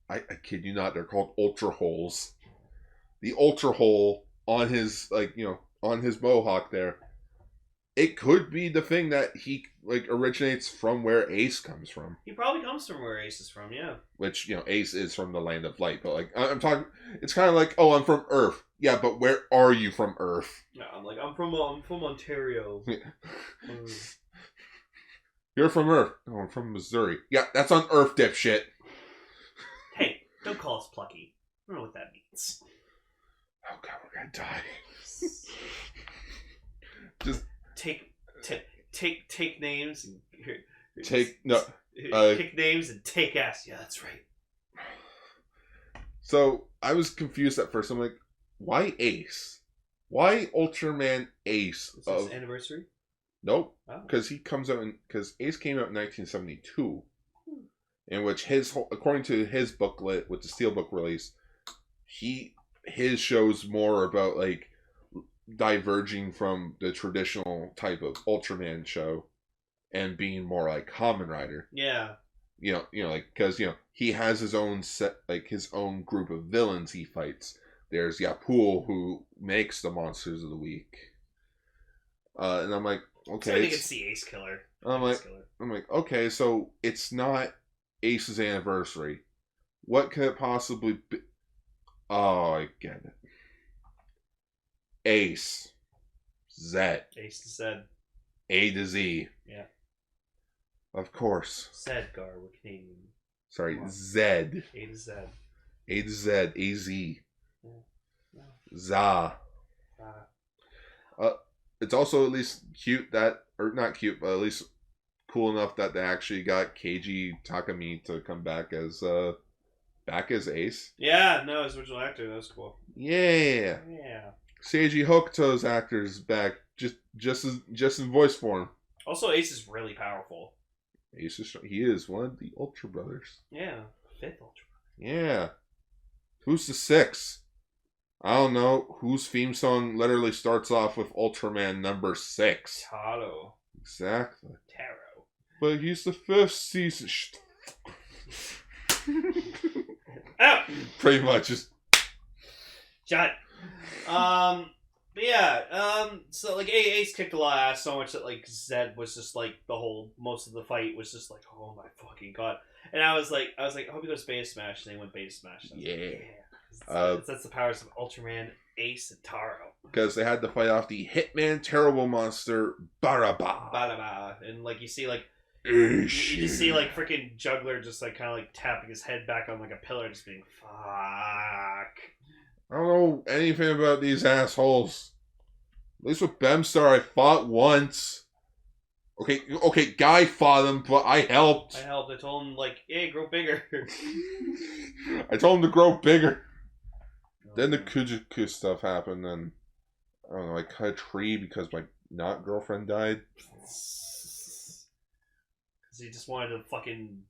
I kid you not, they're called Ultra Holes. The Ultra Hole on his, on his mohawk there. It could be the thing that he, originates from where Ace comes from. He probably comes from where Ace is from, yeah. Which, Ace is from the land of light. But, I'm talking, it's kind of like, oh, I'm from Earth. Yeah, but where are you from Earth? No, I'm from Ontario. You're from Earth. Oh, I'm from Missouri. Yeah, that's on Earth, dipshit. Hey, don't call us plucky. I don't know what that means. Oh god, we're gonna die. Just take names and pick names and take ass. Yeah, that's right. So I was confused at first. I'm like, why Ace? Why Ultraman Ace? Is this anniversary? Nope. Because because Ace came out in 1972, in which according to his booklet with the Steelbook release, his show's more about like diverging from the traditional type of Ultraman show and being more like Kamen Rider. Yeah. Like because he has his own set, like his own group of villains he fights. There's Yapul, who makes the monsters of the week, and I'm like, okay, so you can see Ace Killer. I'm like, okay, so it's not Ace's anniversary. What could it possibly be? Oh, I get it. Ace, Zett, Ace to Zed, A to Z. Yeah. Of course. Zedgar, we're Canadian. Sorry, Zed. A to Z. A to Z. A Z. Yeah. Za. It's also at least cute or not cute, but at least cool enough that they actually got Keiji Takami to come back as Ace. Yeah, no, his original actor. That was cool. Yeah. Yeah. Seiji Hokuto's actor's back, just in voice form. Also, Ace is really powerful. He is one of the Ultra Brothers. Yeah, 5th Ultra Brother. Yeah. Who's the 6th? I don't know. Whose theme song literally starts off with Ultraman number 6? Taro. Exactly. Taro. But he's the 5th season. Oh! Pretty much just. Shut. But yeah, so like Ace kicked a lot of ass so much that like Zed was just like most of the fight was just like, oh my fucking god. And I was like, I hope he goes Beta Smash, and they went Beta Smash. Yeah. That's the powers of Ultraman, Ace, and Taro. Because they had to fight off the Hitman Terrible Monster Baraba. And like you see like you see like freaking Juggler just like kind of like tapping his head back on like a pillar, just being fuck. I don't know anything about these assholes. At least with Bemstar, I fought once. Okay, Guy fought him, but I helped. I told him, like, hey, grow bigger. I told him to grow bigger. Then the Kujaku stuff happened, and I don't know, I cut a tree because my not girlfriend died. Because he just wanted to fucking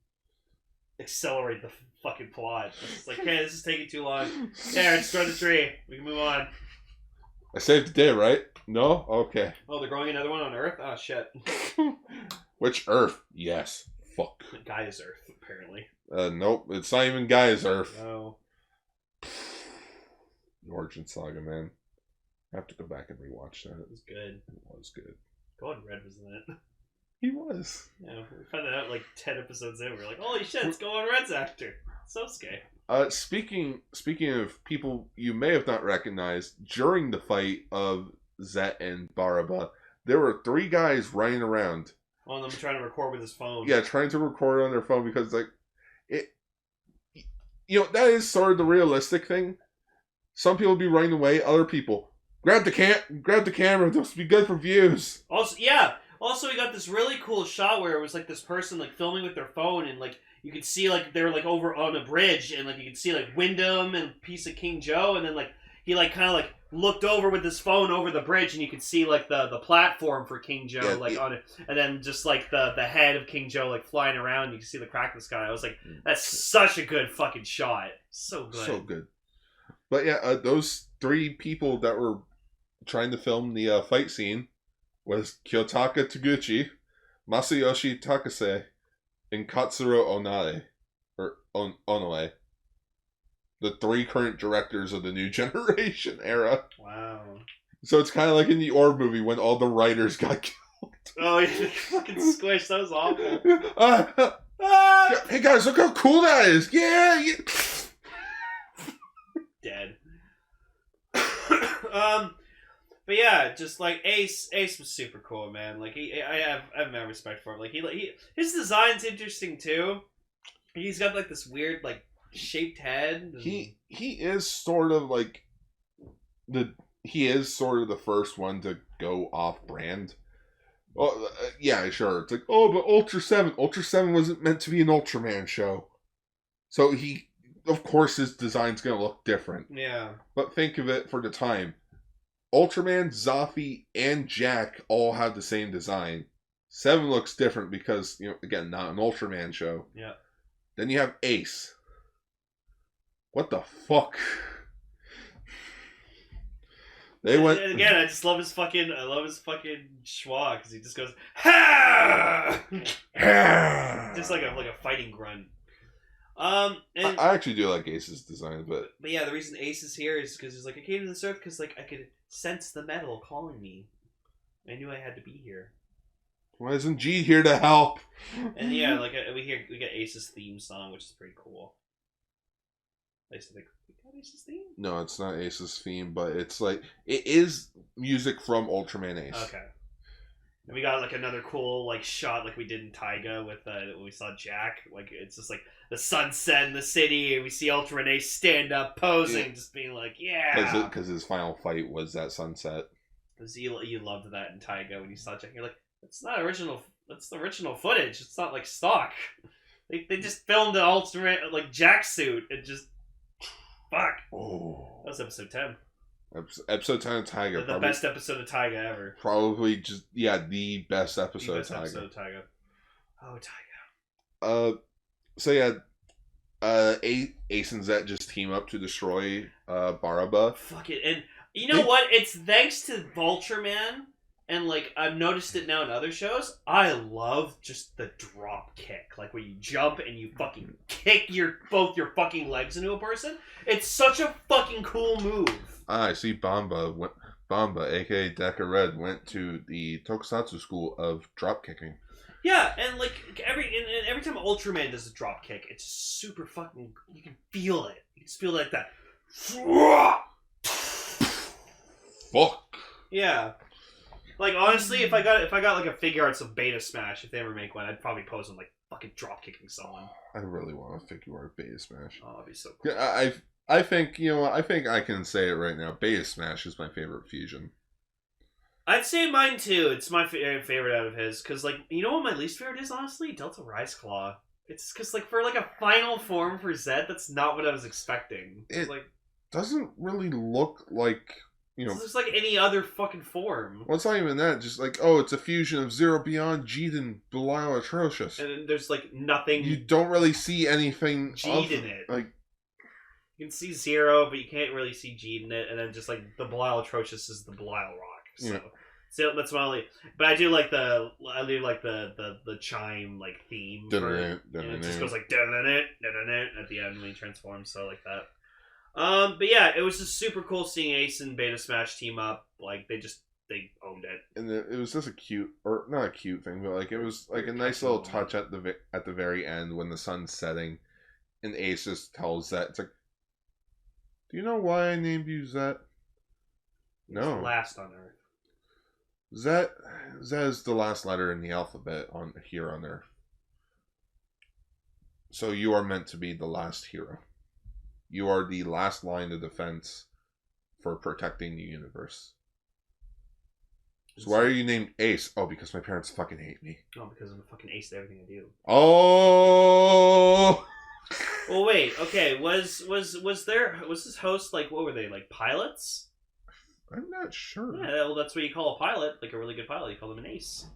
accelerate the fucking plot. It's like, okay, this is taking too long. Yeah, just grow the tree. We can move on. I saved the day, right? No? Okay. Oh, they're growing another one on Earth? Oh, shit. Which Earth? Yes. Fuck. Gaia's Earth, apparently. Nope. It's not even Gaia's Earth. No. The Origin Saga, man. I have to go back and rewatch that. It was good. It was good. Gordon Red was in it. He was. Yeah, we found that out like 10 episodes in. We were like, holy shit, it's Gordon Red's actor. So scary. Speaking of people you may have not recognized, during the fight of Zett and Baraba, there were 3 guys running around. One of them trying to record with his phone. Yeah, trying to record on their phone because like that is sort of the realistic thing. Some people be running away, other people grab the camera. This will be good for views. Also, we got this really cool shot where it was like this person like filming with their phone, and like you could see like they were like over on a bridge, and like you could see like Wyndham and a piece of King Joe, and then like he like kind of like looked over with his phone over the bridge, and you could see like the platform for King Joe on it, and then just like the head of King Joe like flying around. You can see the crack in the sky. I was like, that's such a good fucking shot. So good. So good. But yeah, those 3 people that were trying to film the fight scene was Kiyotaka Taguchi, Masayoshi Takase, and Katsuro Onoe. The 3 current directors of the new generation era. Wow. So it's kind of like in the Orb movie when all the writers got killed. Oh, yeah, fucking squished. That was awful. Hey guys, look how cool that is. Yeah. Dead. But yeah, just like Ace was super cool, man. Like I have mad respect for him. Like his design's interesting too. He's got like this weird like shaped head. He is sort of like he is sort of the first one to go off brand. Well, yeah, sure. It's like, oh, but Ultra 7 wasn't meant to be an Ultraman show. So of course his design's going to look different. Yeah. But think of it for the time. Ultraman, Zafy, and Jack all have the same design. 7 looks different because, again, not an Ultraman show. Yeah. Then you have Ace. What the fuck? They went... And again, I love his fucking schwa, because he just goes, ha! Just like a fighting grunt. And I actually do like Ace's design, but yeah, the reason Ace is here is because he's like, I came to this earth because like I could sense the metal calling me. I knew I had to be here. Why isn't G here to help? And yeah, like we get Ace's theme song, which is pretty cool. I used to think, we got Ace's theme? No, it's not Ace's theme, but it's like it is music from Ultraman Ace. Okay. And we got like another cool like shot like we did in Taiga with when we saw Jack. Like it's just like the sunset in the city, and we see Ultraman Ace stand up posing, just being like, yeah. Because his final fight was that sunset. Because you loved that in Taiga when you saw Jack. You're like, it's not original. That's the original footage. It's not like stock. They just filmed an Ultraman like Jack suit and just fuck. Oh, that was episode 10. Episode 10 of Taiga. The best episode of Taiga ever. Probably just the best episode of Taiga. Oh, Taiga. So yeah, Ace and Zett just team up to destroy Baraba. Fuck it, and you know what? It's thanks to Ultraman, and like I've noticed it now in other shows. I love just the drop kick, like where you jump and you fucking kick both your fucking legs into a person. It's such a fucking cool move. I see. Bamba, aka Deca Red, went to the tokusatsu school of drop kicking. Yeah, and like every time Ultraman does a drop kick, it's super fucking. You can feel it. You can just feel like that. Fuck. Yeah. Like honestly, if I got like a figure arts of Beta Smash, if they ever make one, I'd probably pose them like fucking drop kicking someone. I really want a figure art Beta Smash. Oh, that'd be so cool. I think I think I can say it right now. Beta Smash is my favorite fusion. I'd say mine too. It's my favorite out of his, because like you know what my least favorite is, honestly, Delta Rise Claw. It's because like for like a final form for Zedd, that's not what I was expecting. It like doesn't really look like it looks like any other fucking form. Well, it's not even that. Just like, oh, it's a fusion of Zero Beyond, Jeed, and Belial Atrocious. And there's like nothing. You don't really see anything Jeed in it. Like you can see Zero, but you can't really see Jeed in it. And then just like the Belial Atrocious is the Belial Rock. So, so that's my only. But I do like the chime like theme. It just goes like at the end when he transforms. So I like that. But yeah, it was just super cool seeing Ace and Beta Smash team up. Like they owned it. And it was just a cute, or not a cute thing, but like it was like a nice little touch at the very end when the sun's setting, and Ace just tells Zett, it's like, do you know why I named you Zett? No. Last on Earth. Zett is the last letter in the alphabet here on Earth. So you are meant to be the last hero. You are the last line of defense for protecting the universe. So why are you named Ace? Oh, because my parents fucking hate me. Oh, because I'm a fucking ace at everything I do. Oh. Well, wait. Okay, was his host like what were they like pilots? I'm not sure. Yeah, well, that's what you call a pilot, like a really good pilot. You call them an ace.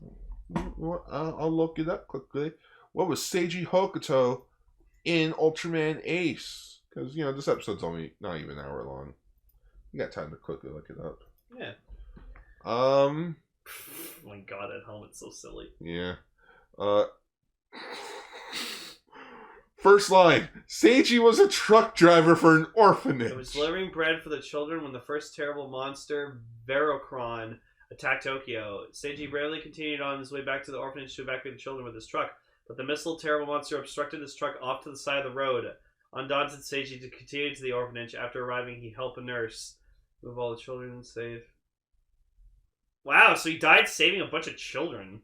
Well, I'll look it up quickly. What was Seiji Hokuto in Ultraman Ace? Because, this episode's only not even an hour long. You got time to quickly look it up. Yeah. Oh my god, that helmet's so silly. Yeah. First line. Seiji was a truck driver for an orphanage. It was delivering bread for the children when the first terrible monster, Verocron, attacked Tokyo. Seiji bravely continued on his way back to the orphanage to evacuate the children with his truck, but the missile terrible monster obstructed his truck off to the side of the road. Undaunted, Seiji to continue to the orphanage. After arriving, he helped a nurse move all the children and save. Wow, so he died saving a bunch of children.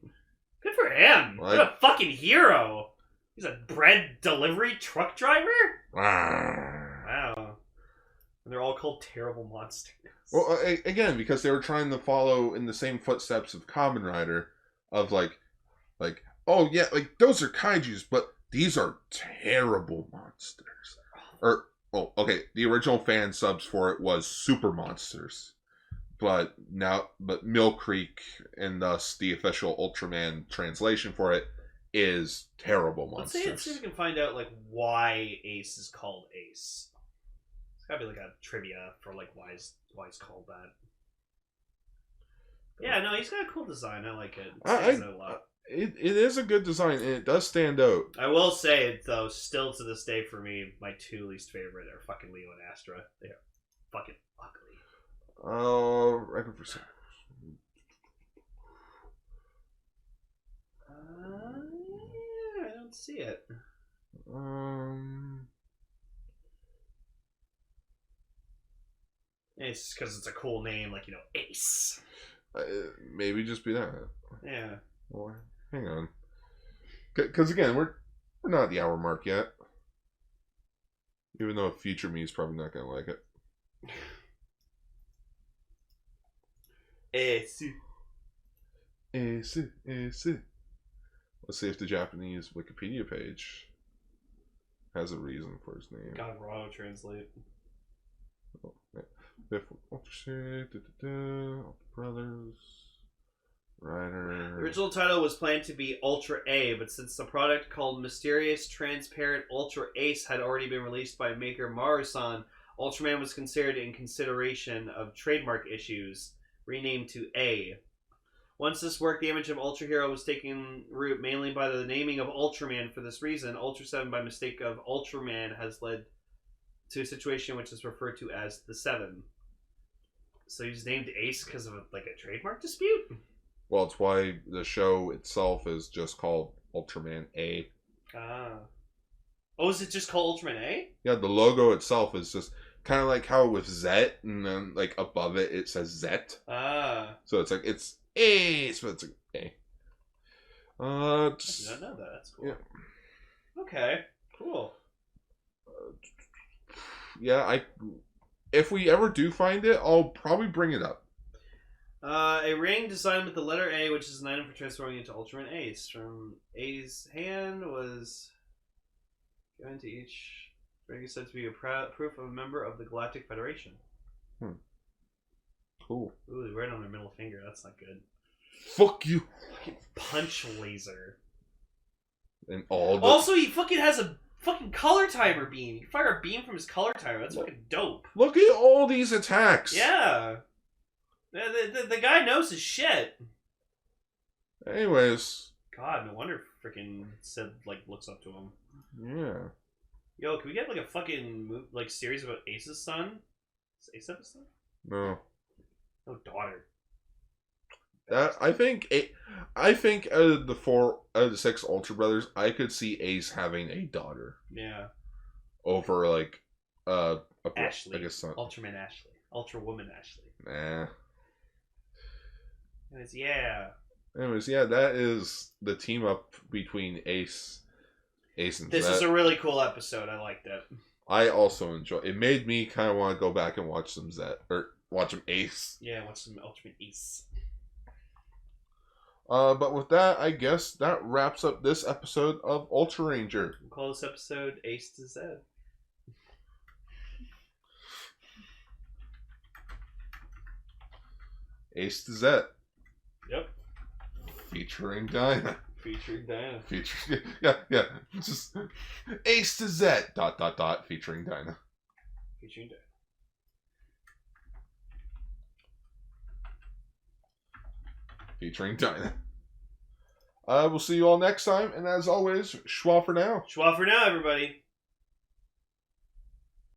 Good for him. What a fucking hero. He's a bread delivery truck driver? Wow. And they're all called terrible monsters. Well, again, because they were trying to follow in the same footsteps of Kamen Rider, of like, oh yeah, like those are kaijus, but these are terrible monsters. Or, oh, okay, the original fan subs for it was Super Monsters, but Mill Creek and thus the official Ultraman translation for it is terrible monsters. Let's see if we can find out like why Ace is called Ace. It's gotta be like a trivia for like why it's called that. Yeah, no, he's got a cool design. I like it. It a lot. It is a good design, and it does stand out. I will say, though, still to this day for me, my two least favorite are fucking Leo and Astra. They are fucking ugly. Record for sale. Yeah, I don't see it. It's just because it's a cool name, like, you know, Ace. Maybe just be that. Yeah. Well, hang on. Because again, we're not at the hour mark yet. Even though future me is probably not going to like it. Ace. Ace. Let's see if the Japanese Wikipedia page has a reason for his name. God, auto translate. Oh, yeah. Brothers. Rider. The original title was planned to be Ultra A, but since the product called Mysterious Transparent Ultra Ace had already been released by maker Marusan, Ultraman was considered in consideration of trademark issues, renamed to A. Once this worked, the image of Ultra Hero was taken root mainly by the naming of Ultraman. For this reason, Ultraseven by mistake of Ultraman has led to a situation which is referred to as the Seven. So he's named Ace because of like a trademark dispute? Well, it's why the show itself is just called Ultraman A. Ah. Oh, is it just called Ultraman A? Yeah, the logo itself is just kind of like how with Zett, and then like above it, it says Zett. Ah. So it's like, it's Ace, but it's like A. I did not know that. That's cool. Yeah. Okay. Cool. Yeah, if we ever do find it, I'll probably bring it up. A ring designed with the letter A, which is an item for transforming into Ultraman Ace. From A's hand was given to each ring is said to be a proof of a member of the Galactic Federation. Cool. Ooh, right on their middle finger. That's not good. Fuck you. Fucking punch laser. And all the... Also, he fucking has a fucking color timer beam. You can fire a beam from his color timer. That's fucking dope. Look at all these attacks. Yeah. The guy knows his shit. Anyways. God, no wonder freaking Sid like looks up to him. Yeah. Yo, can we get like a fucking like series about Ace's son? Is Ace have a son? No. No daughter. I think out of the 6 Ultra Brothers, I could see Ace having a daughter. Yeah. Over like Ashley. I guess son. Ultraman Ashley. Ultrawoman Ashley. Nah. Anyways, yeah. That is the team up between Ace and Zett. This is a really cool episode. I liked it. I also enjoy it. It made me kind of want to go back and watch some Zett, or watch some Ace. Yeah, watch some Ultraman Ace. But with that, I guess that wraps up this episode of Ultraranger. We'll call this episode Ace to Zedd. Ace to Zett. Yep. Featuring Dyna. Featuring Dyna. Yeah. Just Ace to Zett. ... Featuring Dyna. Featuring Dyna. Featuring Dyna. We'll see you all next time, and as always, schwa for now. Schwa for now, everybody.